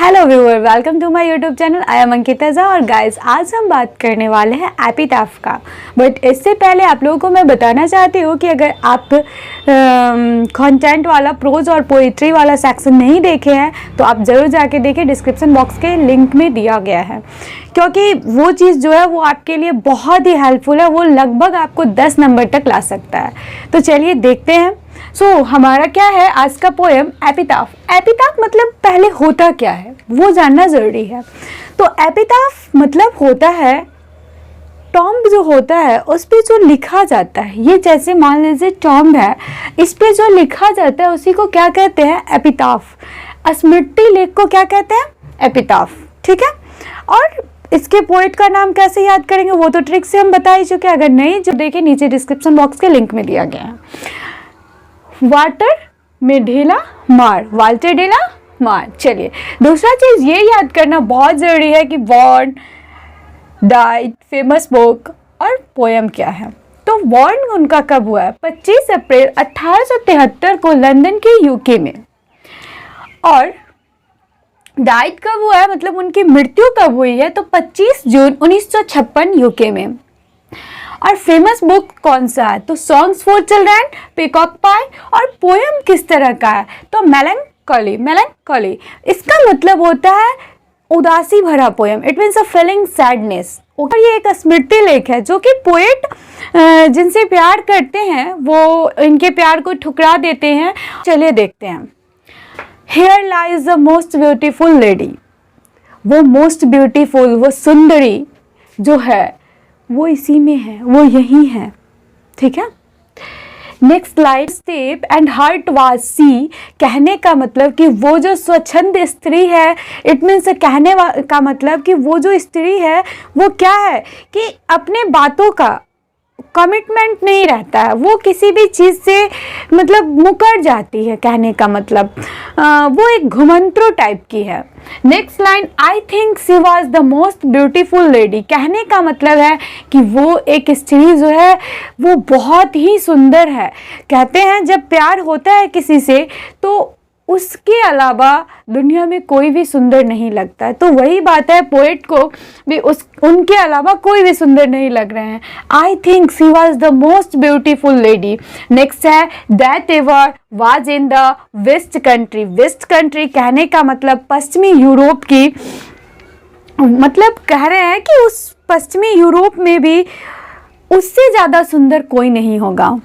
Hello viewer, welcome to my YouTube channel. I am Ankita Jha और guys आज हम बात करने वाले हैं एपिटाफ का। बट इससे पहले आप लोगों को मैं बताना चाहती हूँ कि अगर आप कंटेंट वाला प्रोज और पोइट्री वाला सेक्शन नहीं देखे हैं तो आप ज़रूर जाके देखें, डिस्क्रिप्शन बॉक्स के लिंक में दिया गया है, क्योंकि वो चीज़ जो है वो आपके लिए बहुत ही हेल्पफुल है। वो लगभग आपको 10 नंबर तक ला सकता है। तो चलिए देखते हैं। हमारा क्या है आज का पोएम एपिटाफ। एपिटाफ मतलब पहले होता क्या है वो जानना ज़रूरी है। तो एपिटाफ मतलब होता है टॉम्ब जो होता है उस पे जो लिखा जाता है। ये जैसे मान लीजिए टॉम्ब है, इस पे जो लिखा जाता है उसी को क्या कहते हैं? एपिटाफ। स्मृति लेख को क्या कहते हैं? एपिटाफ। ठीक है। और इसके पोएट का नाम कैसे याद करेंगे वो तो ट्रिक से हम बता ही चुके हैं। अगर नहीं जो देखिए नीचे डिस्क्रिप्शन बॉक्स के लिंक में दिया गया है। वाटर में ढीला मार, वाल्टर ढीला मार। चलिए दूसरा चीज ये याद करना बहुत जरूरी है कि बॉर्न, डाइड, फेमस बुक और पोएम क्या है। तो बॉर्न उनका कब हुआ है? 25 अप्रैल 1873 को लंदन के यूके में। और डाइड कब हुआ है, मतलब उनकी मृत्यु कब हुई है? तो 25 जून 1956 यूके में। और फेमस बुक कौन सा है? तो सॉन्ग्स फॉर चिल्ड्रन, पीकॉक पाई। और पोएम किस तरह का है? तो मेलंकोली। मेलंकोली इसका मतलब होता है उदासी भरा poem. It means a feeling sadness. और ये एक स्मृति लेख है जो कि पोएट जिनसे प्यार करते हैं वो इनके प्यार को ठुकरा देते हैं। चलिए देखते हैं। Here lies the most beautiful lady। वो मोस्ट ब्यूटीफुल, वो सुंदरी जो है वो इसी में है, वो यही है। ठीक है। Next light step and heart was see. कहने का मतलब कि वो जो स्वच्छंद स्त्री है, इट मीन्स कहने का मतलब कि वो जो स्त्री है वो क्या है कि अपने बातों का कमिटमेंट नहीं रहता है, वो किसी भी चीज़ से मतलब मुकर जाती है। कहने का मतलब वो एक घुमंत्रो टाइप की है। Next line, I think she was the most beautiful lady. कहने का मतलब है कि वो एक स्त्री जो है वो बहुत ही सुंदर है। कहते हैं जब प्यार होता है किसी से तो उसके अलावा दुनिया में कोई भी सुंदर नहीं लगता है। तो वही बात है, पोएट को भी उनके अलावा कोई भी सुंदर नहीं लग रहे हैं। I think she was the most beautiful lady. Next है that ever was in the west country. West country कहने का मतलब पश्चिमी यूरोप की, मतलब कह रहे हैं कि उस पश्चिमी यूरोप में भी उससे ज़्यादा सुंदर कोई नहीं होगा।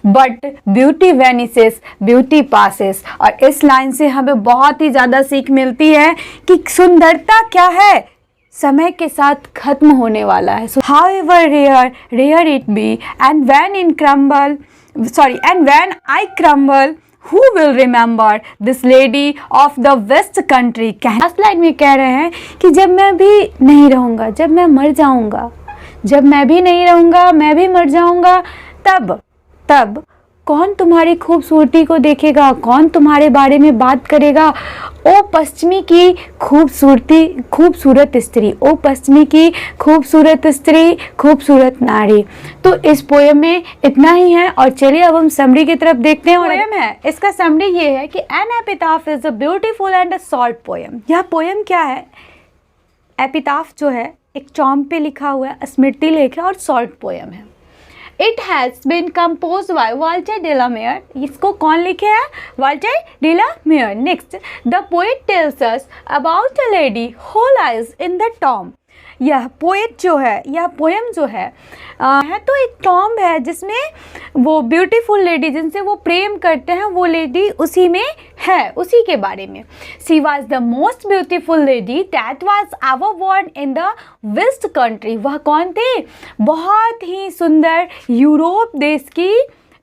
But beauty vanishes, beauty passes. और इस लाइन से हमें बहुत ही ज़्यादा सीख मिलती है कि सुंदरता क्या है, समय के साथ खत्म होने वाला है। So, however rare it be, and when I crumble, who will remember this lady of the west country। Last line में कह रहे हैं कि जब मैं भी नहीं रहूँगा, जब मैं मर जाऊँगा, जब मैं भी नहीं रहूँगा, मैं भी मर जाऊँगा, तब कौन तुम्हारी खूबसूरती को देखेगा, कौन तुम्हारे बारे में बात करेगा? ओ पश्चिमी की खूबसूरत स्त्री, ओ पश्चिमी की खूबसूरत स्त्री, खूबसूरत नारी। तो इस पोएम में इतना ही है। और चलिए अब हम समरी की तरफ देखते हैं। पोएम है, इसका समरी ये है कि an epitaph is a beautiful and a short poem. यह पोएम क्या है? एपिटाफ जो है एक टॉम्ब पे लिखा हुआ है, स्मृति लेख है और शॉर्ट पोएम है। It has been composed by Walter de la Mare। इसको कौन लिखे है? Walter de la Mare। Next, the poet tells us about a lady who lies in the tomb। यह पोएट जो है, यह पोएम जो है तो एक टॉम्ब है जिसमें वो ब्यूटीफुल लेडी जिनसे वो प्रेम करते हैं वो लेडी उसी में है, उसी के बारे में। She was the most beautiful lady that was ever born in the west country. वह कौन थे? बहुत ही सुंदर यूरोप देश की,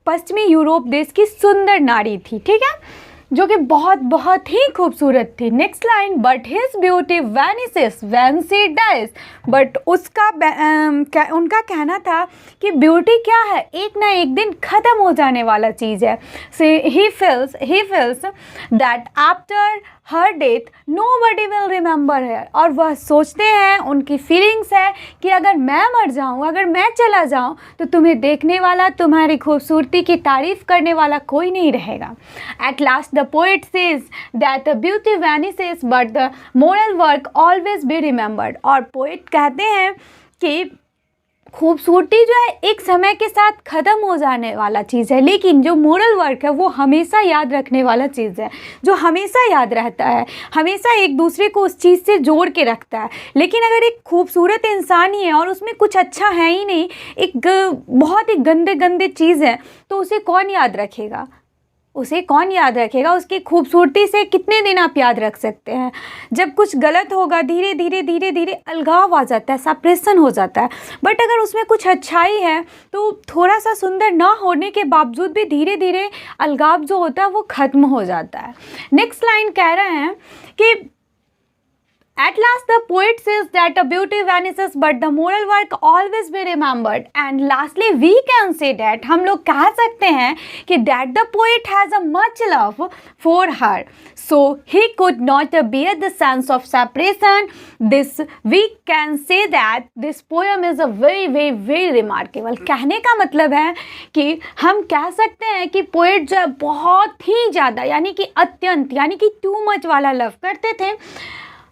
पश्चिमी यूरोप देश की सुंदर नारी थी। ठीक है, जो कि बहुत ही खूबसूरत थी। Next line, but his beauty vanishes when she dies. But उनका कहना था कि ब्यूटी क्या है, एक ना एक दिन ख़त्म हो जाने वाला चीज़ है। He feels that after her death nobody will remember है, और वह सोचते हैं, उनकी फीलिंग्स है कि अगर मैं मर जाऊं, अगर मैं चला जाऊं तो तुम्हें देखने वाला, तुम्हारी खूबसूरती की तारीफ करने वाला कोई नहीं रहेगा। At last the poet says that the beauty vanishes but the moral work always be remembered. और पोएट कहते हैं कि खूबसूरती जो है एक समय के साथ ख़त्म हो जाने वाला चीज़ है, लेकिन जो मोरल वर्क है वो हमेशा याद रखने वाला चीज़ है, जो हमेशा याद रहता है, हमेशा एक दूसरे को उस चीज़ से जोड़ के रखता है। लेकिन अगर एक खूबसूरत इंसान ही है और उसमें कुछ अच्छा है ही नहीं, एक बहुत ही गंदे गंदे चीज़ है, तो उसे कौन याद रखेगा? उसे कौन याद रखेगा? उसकी खूबसूरती से कितने दिन आप याद रख सकते हैं? जब कुछ गलत होगा धीरे धीरे धीरे धीरे अलगाव आ जाता है, सेपरेशन हो जाता है। बट अगर उसमें कुछ अच्छाई है तो थोड़ा सा सुंदर ना होने के बावजूद भी धीरे धीरे अलगाव जो होता है वो ख़त्म हो जाता है। नेक्स्ट लाइन कह रहे हैं कि At last the poet says that the beauty vanishes but the moral work always be remembered. And lastly we can say that, हम लोग कह सकते हैं कि that the poet has a much love for her, so he could not bear the sense of separation. This we can say that this poem is a very very very remarkable. कहने का मतलब है कि हम कह सकते हैं कि पोएट जो बहुत ही ज़्यादा यानी कि अत्यंत यानी कि टू मच वाला लव करते थे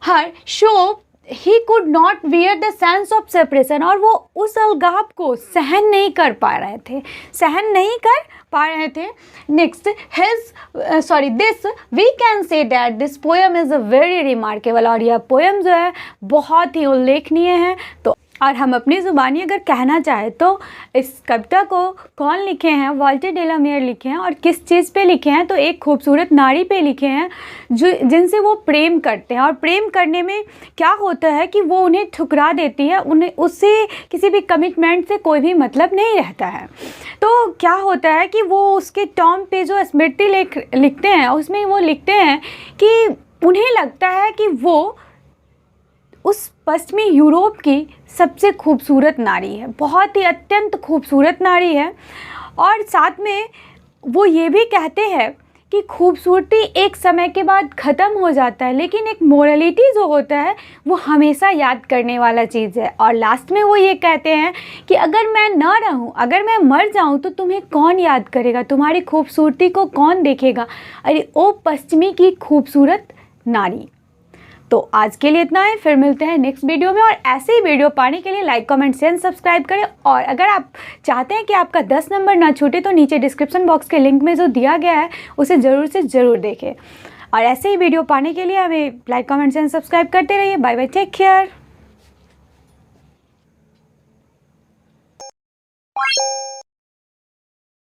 her, so he could not bear the sense of separation, और वो उस अलगाव को सहन नहीं कर पा रहे थे। Next this we can say that this poem is a very remarkable, और यह पोएम जो है बहुत ही उल्लेखनीय है। तो और हम अपनी ज़ुबानी अगर कहना चाहें तो इस कविता को कौन लिखे हैं? वॉल्टर डेलामेयर लिखे हैं। और किस चीज़ पे लिखे हैं? तो एक खूबसूरत नारी पे लिखे हैं जो जिनसे वो प्रेम करते हैं, और प्रेम करने में क्या होता है कि वो उन्हें ठुकरा देती है, उन्हें उससे किसी भी कमिटमेंट से कोई भी मतलब नहीं रहता है। तो क्या होता है कि वो उसके टॉम पे जो स्मृति लिखते हैं उसमें वो लिखते हैं कि उन्हें लगता है कि वो उस पश्चिमी यूरोप की सबसे खूबसूरत नारी है, बहुत ही अत्यंत खूबसूरत नारी है। और साथ में वो ये भी कहते हैं कि खूबसूरती एक समय के बाद ख़त्म हो जाता है, लेकिन एक मोरलिटी जो होता है वो हमेशा याद करने वाला चीज़ है। और लास्ट में वो ये कहते हैं कि अगर मैं ना रहूँ, अगर मैं मर जाऊँ तो तुम्हें कौन याद करेगा, तुम्हारी खूबसूरती को कौन देखेगा? अरे ओ पश्चिमी की खूबसूरत नारी। तो आज के लिए इतना है, फिर मिलते हैं नेक्स्ट वीडियो में। और ऐसे ही वीडियो पाने के लिए लाइक कमेंट शेयर सब्सक्राइब करें। और अगर आप चाहते हैं कि आपका 10 नंबर ना छूटे तो नीचे डिस्क्रिप्शन बॉक्स के लिंक में जो दिया गया है उसे ज़रूर से ज़रूर देखें। और ऐसे ही वीडियो पाने के लिए हमें लाइक कमेंट शेयर सब्सक्राइब करते रहिए। Bye bye, take care.